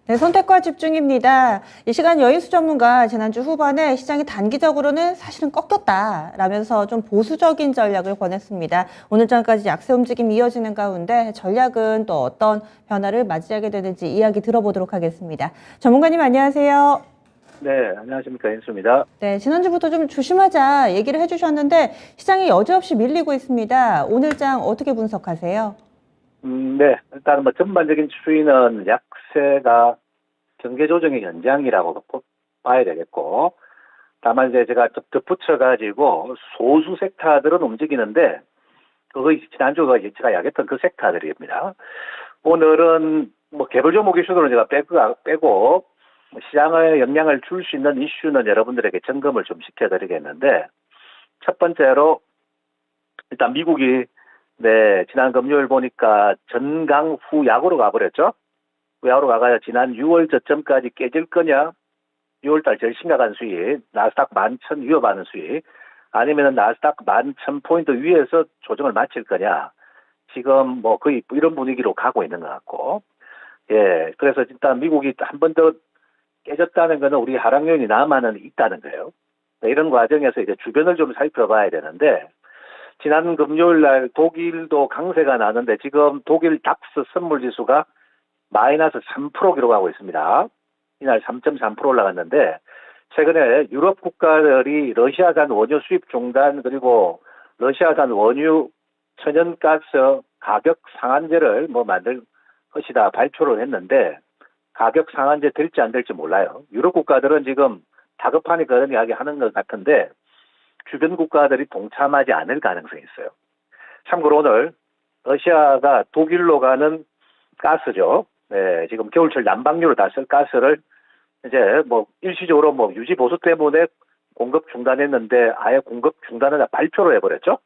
네, 선택과 집중입니다. 이 시간 여인수 전문가 지난주 후반에 시장이 단기적으로는 사실은 꺾였다라면서 좀 보수적인 전략을 권했습니다. 오늘 전까지 약세 움직임이 이어지는 가운데 전략은 또 어떤 변화를 맞이하게 되는지 이야기 들어보도록 하겠습니다. 전문가님 안녕하세요. 네, 안녕하십니까. 인수입니다. 네, 지난주부터 좀 조심하자 얘기를 해주셨는데 시장이 여지없이 밀리고 있습니다. 오늘 장 어떻게 분석하세요? 네, 일단 뭐 전반적인 추이는 약세가 경계 조정의 연장이라고 봐야 되겠고, 다만 이제 제가 덧붙여가지고 소수 섹터들은 움직이는데, 그거 지난주가 제가 이야기했던 그 섹터들입니다. 오늘은 뭐 개별 종목 이슈들은 제가 빼고 시장에 영향을 줄 수 있는 이슈는 여러분들에게 점검을 좀 시켜드리겠는데, 첫 번째로 일단 미국이 지난 금요일 보니까 전강 후약으로 가버렸죠. 후약으로 가가지고 지난 6월 저점까지 깨질 거냐, 6월달 제일 심각한 수익, 나스닥 11,000 위협하는 수익, 아니면 나스닥 11,000포인트 위에서 조정을 마칠 거냐, 지금 뭐 거의 이런 분위기로 가고 있는 것 같고, 예, 그래서 일단 미국이 한 번 더 깨졌다는 거는 우리 하락 요인이 남아는 있다는 거예요. 이런 과정에서 이제 주변을 좀 살펴봐야 되는데, 지난 금요일 날 독일도 강세가 나는데 지금 독일 닥스 선물 지수가 마이너스 3% 기록하고 있습니다. 이날 3.3% 올라갔는데 최근에 유럽 국가들이 러시아산 원유 수입 중단 그리고 러시아산 원유 천연가스 가격 상한제를 만들 것이다 발표를 했는데 가격 상한제 될지 안 될지 몰라요. 유럽 국가들은 지금 다급하니 그런 이야기 하는 것 같은데 주변 국가들이 동참하지 않을 가능성이 있어요. 참고로 오늘 러시아가 독일로 가는 가스죠. 네, 지금 겨울철 난방류로 다 쓸 가스를 이제 일시적으로 유지 보수 때문에 공급 중단했는데 아예 공급 중단을 발표를 해버렸죠.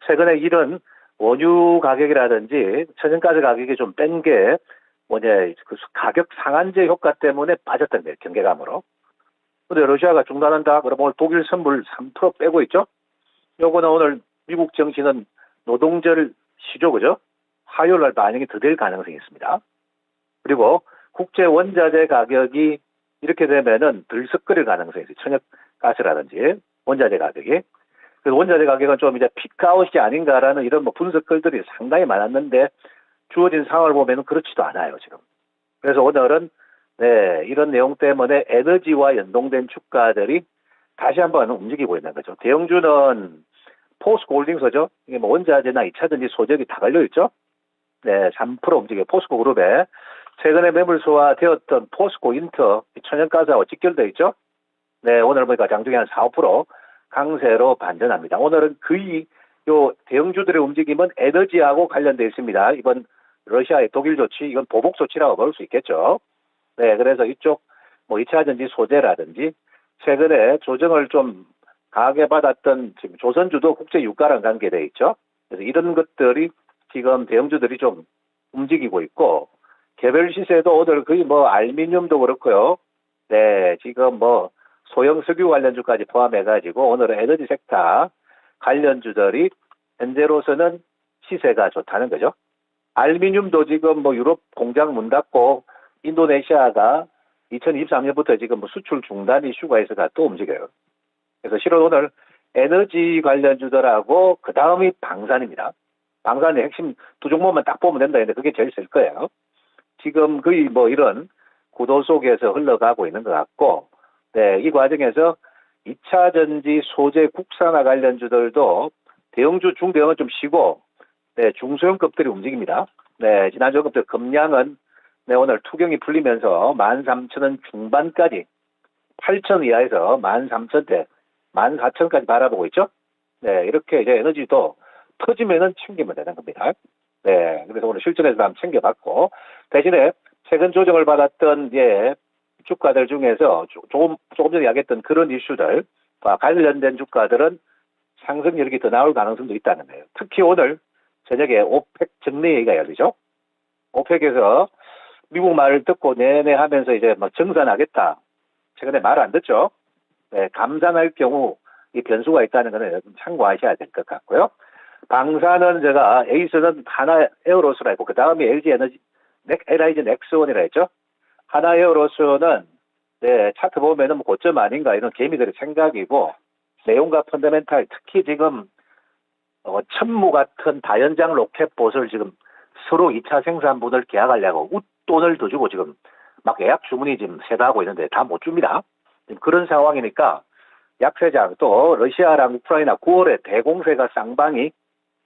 최근에 이런 원유 가격이라든지 천연가스 가격이 좀 뺀 게 그 가격 상한제 효과 때문에 빠졌던 거예요. 경계감으로. 근데 러시아가 중단한다? 그러면 오늘 독일 선물 3% 빼고 있죠? 요거는 오늘 미국 정시는 노동절 시죠, 그죠? 화요일 날 반영이 더 될 가능성이 있습니다. 그리고 국제 원자재 가격이 이렇게 되면은 들썩거릴 가능성이 있어요. 천연가스라든지 원자재 가격이. 그래서 원자재 가격은 좀 이제 피크아웃이 아닌가라는 이런 분석글들이 상당히 많았는데 주어진 상황을 보면은 그렇지도 않아요, 지금. 그래서 오늘은 이런 내용 때문에 에너지와 연동된 주가들이 다시 한번 움직이고 있는 거죠. 대형주는 포스코 홀딩스죠. 이게 원자재나 2차전지 소재기 다 걸려있죠. 네, 3% 움직여요. 포스코 그룹에. 최근에 매물 소화되었던 포스코 인터, 천연가스하고 직결되어 있죠. 네, 오늘 보니까 장중에 한 4, 5% 강세로 반전합니다. 오늘은 거의 요 대형주들의 움직임은 에너지하고 관련되어 있습니다. 이번 러시아의 독일 조치, 이건 보복 조치라고 볼 수 있겠죠. 네, 그래서 이쪽 2차전지 소재라든지 최근에 조정을 좀 강하게 받았던 지금 조선주도 국제 유가랑 관계되어 있죠. 그래서 이런 것들이 지금 대형주들이 좀 움직이고 있고 개별 시세도 오늘 거의 알루미늄도 그렇고요. 네, 지금 소형 석유 관련주까지 포함해가지고 오늘은 에너지 섹터 관련주들이 현재로서는 시세가 좋다는 거죠. 알루미늄도 지금 유럽 공장 문 닫고 인도네시아가 2023년부터 지금 수출 중단 이슈가 있어서 또 움직여요. 그래서 실은 오늘 에너지 관련주들하고 그 다음이 방산입니다. 방산의 핵심 두 종목만 딱 보면 된다. 근데 그게 제일 쓸 거예요. 지금 거의 이런 구도 속에서 흘러가고 있는 것 같고, 네, 이 과정에서 2차 전지 소재 국산화 관련주들도 대형주, 중대형은 좀 쉬고, 네, 중소형급들이 움직입니다. 네, 지난주 급들 금량은 오늘 투경이 풀리면서 13,000원 중반까지 8,000 이하에서 13,000대, 14,000까지 바라보고 있죠. 네, 이렇게 이제 에너지도 터지면은 챙기면 되는 겁니다. 네, 그래서 오늘 실전에서 한번 챙겨봤고, 대신에 최근 조정을 받았던 주가들 중에서 조금 전에 이야기했던 그런 이슈들과 관련된 주가들은 상승 여력이 더 나올 가능성도 있다는 거예요. 특히 오늘 저녁에 오펙 정례회의가 열리죠. 오펙에서 미국 말을 듣고 내내 하면서 이제 정산하겠다. 최근에 말 안 듣죠. 네, 감산할 경우 이 변수가 있다는 거는 좀 참고하셔야 될 것 같고요. 방사는 제가 에이스는 하나 에어로스라 했고 그 다음이 LG 에너지 LIG 넥스원이라 했죠. 하나이어로서는 네, 차트 보면은 뭐 고점 아닌가 이런 개미들의 생각이고 내용과 펀더멘탈 특히 지금 천무 같은 다연장 로켓봇을 지금 서로 2차 생산분을 계약하려고 웃돈을 더 주고 지금 막 예약 주문이 지금 쇄도하고 있는데 다 못 줍니다. 지금 그런 상황이니까 약세장 또 러시아랑 우크라이나 9월에 대공세가 쌍방이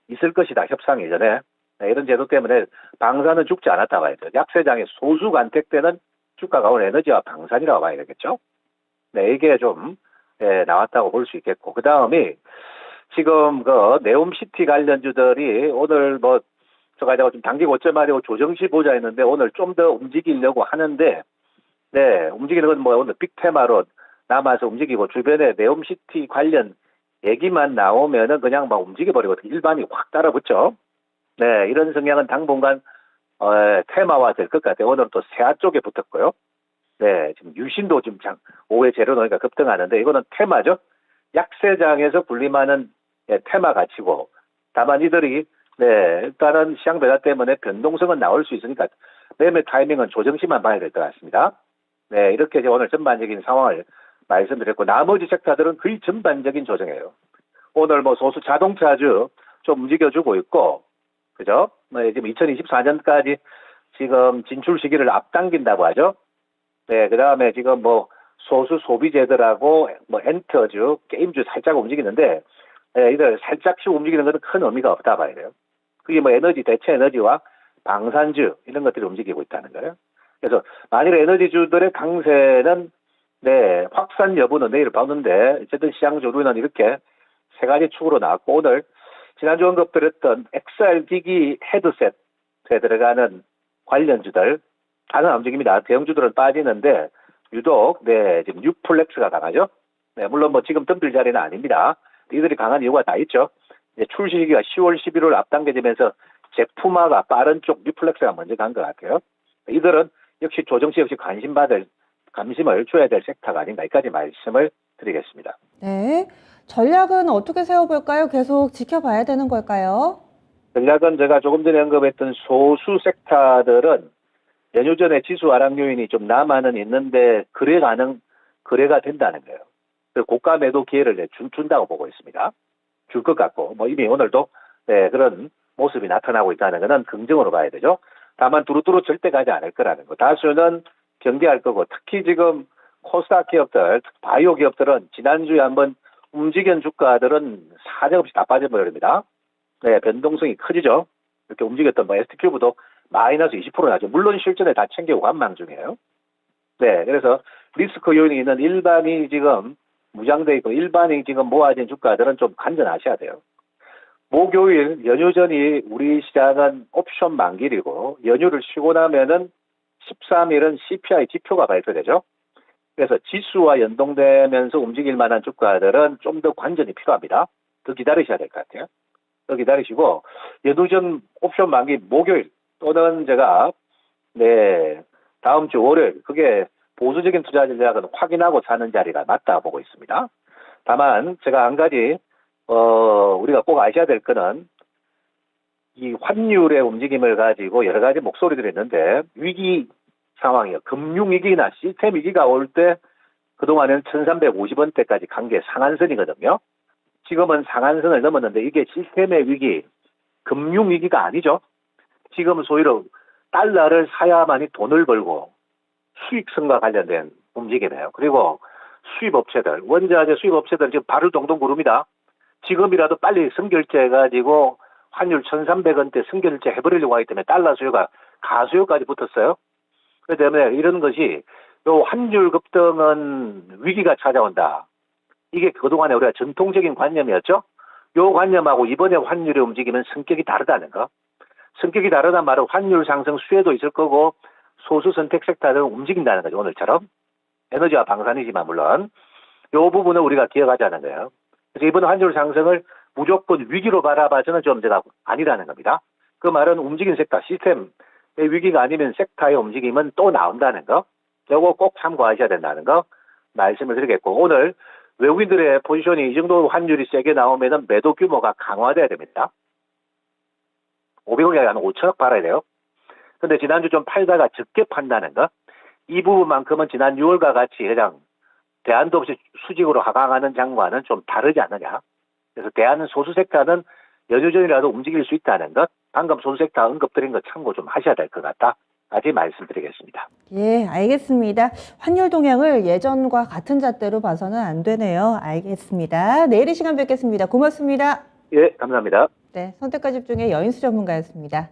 있을 것이다. 협상 이전에. 네, 이런 제도 때문에 방사는 죽지 않았다 봐야 돼요. 약세장의 소수 간택되는 주가가 오늘 에너지와 방산이라고 봐야 되겠죠. 네, 이게 좀 나왔다고 볼 수 있겠고 그 다음이 지금 그 네옴시티 관련주들이 오늘 뭐 제가 좀 단기 고점 하려고 조정시 보자 했는데 오늘 좀 더 움직이려고 하는데 네, 움직이는 건 뭐 오늘 빅테마로 남아서 움직이고 주변에 네옴시티 관련 얘기만 나오면은 그냥 막 움직여버리고 일반이 확 따라붙죠. 네, 이런 성향은 당분간 테마화 될 것 같아요. 오늘은 또 세아 쪽에 붙었고요. 네, 지금 유신도 지금 오후에 재료 넣으니까 급등하는데 이거는 테마죠. 약세장에서 군림하는 테마 가치고 다만 이들이 네, 일단은 시장 변화 때문에 변동성은 나올 수 있으니까 매매 타이밍은 조정시만 봐야 될 것 같습니다. 네, 이렇게 이제 오늘 전반적인 상황을 말씀드렸고 나머지 섹터들은 거의 전반적인 조정이에요. 오늘 뭐 소수 자동차주 좀 움직여주고 있고 그죠? 뭐 지금 2024년까지 지금 진출 시기를 앞당긴다고 하죠. 네, 그 다음에 지금 뭐 소수 소비재들하고 뭐 엔터주, 게임주 살짝 움직이는데 네, 이들 살짝씩 움직이는 것은 큰 의미가 없다 봐야 돼요. 그게 뭐 에너지, 대체 에너지와 방산주 이런 것들이 움직이고 있다는 거예요. 그래서 만일 에너지주들의 강세는 네, 확산 여부는 내일 보는데 어쨌든 시장 조류는 이렇게 세 가지 축으로 나왔고 오늘 지난주 언급드렸던 XR 기기 헤드셋에 들어가는 관련주들 다는 움직입니다. 대형주들은 빠지는데 유독 네, 지금 뉴플렉스가 강하죠. 네, 물론 뭐 지금 덤빌 자리는 아닙니다. 이들이 강한 이유가 다 있죠. 이제 출시 시기가 10월, 11월 앞당겨지면서 제품화가 빠른 쪽 뉴플렉스가 먼저 간 것 같아요. 이들은 역시 조정시 역시 관심을 줘야 될 섹터가 아닌가 여기까지 말씀을 드리겠습니다. 네. 전략은 어떻게 세워볼까요? 계속 지켜봐야 되는 걸까요? 전략은 제가 조금 전에 언급했던 소수 섹터들은 연휴 전에 지수 하락 요인이 좀 남아는 있는데 거래가 된다는 거예요. 그 고가 매도 기회를 준다고 보고 있습니다. 줄 것 같고 뭐 이미 오늘도 네, 그런 모습이 나타나고 있다는 것은 긍정으로 봐야 되죠. 다만 두루두루 절대 가지 않을 거라는 거. 다수는 경계할 거고 특히 지금 코스닥 기업들, 바이오 기업들은 지난주에 한번 움직인 주가들은 사정없이 다 빠져버립니다. 네, 변동성이 커지죠. 이렇게 움직였던 뭐 ST큐브도 마이너스 20% 나죠. 물론 실전에 다 챙기고 관망 중이에요. 네, 그래서 리스크 요인이 있는 일반이 지금 무장돼 있고 일반이 지금 모아진 주가들은 좀 간전하셔야 돼요. 목요일 연휴 전이 우리 시장은 옵션 만기이고 연휴를 쉬고 나면은 13일은 CPI 지표가 발표되죠. 그래서 지수와 연동되면서 움직일 만한 주가들은 좀 더 관전이 필요합니다. 더 기다리셔야 될 것 같아요. 더 기다리시고 연휴 전 옵션 만기 목요일 또는 제가 네 다음 주 월요일 그게 보수적인 투자 전략은 확인하고 사는 자리가 맞다 보고 있습니다. 다만 제가 한 가지 우리가 꼭 아셔야 될 거는 이 환율의 움직임을 가지고 여러 가지 목소리들이 있는데 위기 상황이요. 금융위기나 시스템 위기가 올 때 그동안은 1350원대까지 간 게 상한선이거든요. 지금은 상한선을 넘었는데 이게 시스템의 위기, 금융위기가 아니죠. 지금 소위로 달러를 사야만이 돈을 벌고 수익성과 관련된 움직임이에요. 그리고 수입업체들, 원자재 수입업체들 지금 발을 동동 구릅니다. 지금이라도 빨리 선결제해가지고 환율 1300원대 선결제 해버리려고 하기 때문에 달러 수요가 가수요까지 붙었어요. 그렇기 때문에 이런 것이 요 환율 급등은 위기가 찾아온다. 이게 그동안에 우리가 전통적인 관념이었죠. 요 관념하고 이번에 환율의 움직임은 성격이 다르다는 거. 성격이 다르단 말은 환율 상승 수혜도 있을 거고 소수 선택 섹터는 움직인다는 거죠. 오늘처럼. 에너지와 방산이지만 물론. 요 부분을 우리가 기억하자는 거예요. 그래서 이번 환율 상승을 무조건 위기로 바라봐서는 좀 제가 아니라는 겁니다. 그 말은 움직인 섹터, 시스템의 위기가 아니면 섹터의 움직임은 또 나온다는 거. 요거 꼭 참고하셔야 된다는 거 말씀을 드리겠고 오늘 외국인들의 포지션이 이 정도 환율이 세게 나오면 매도 규모가 강화돼야 됩니다. 500억이 한 5천억 팔아야 돼요. 근데 지난주 좀 팔다가 적게 판다는 거. 이 부분만큼은 지난 6월과 같이 그냥 대안도 없이 수직으로 하강하는 장과는 좀 다르지 않느냐. 그래서 대안 소수 섹터는 연휴 전이라도 움직일 수 있다는 것, 방금 소수 섹터 언급드린 것 참고 좀 하셔야 될 것 같다. 까지 말씀드리겠습니다. 예, 알겠습니다. 환율 동향을 예전과 같은 잣대로 봐서는 안 되네요. 알겠습니다. 내일 이 시간 뵙겠습니다. 고맙습니다. 예, 감사합니다. 네, 선택과 집중의 여인수 전문가였습니다.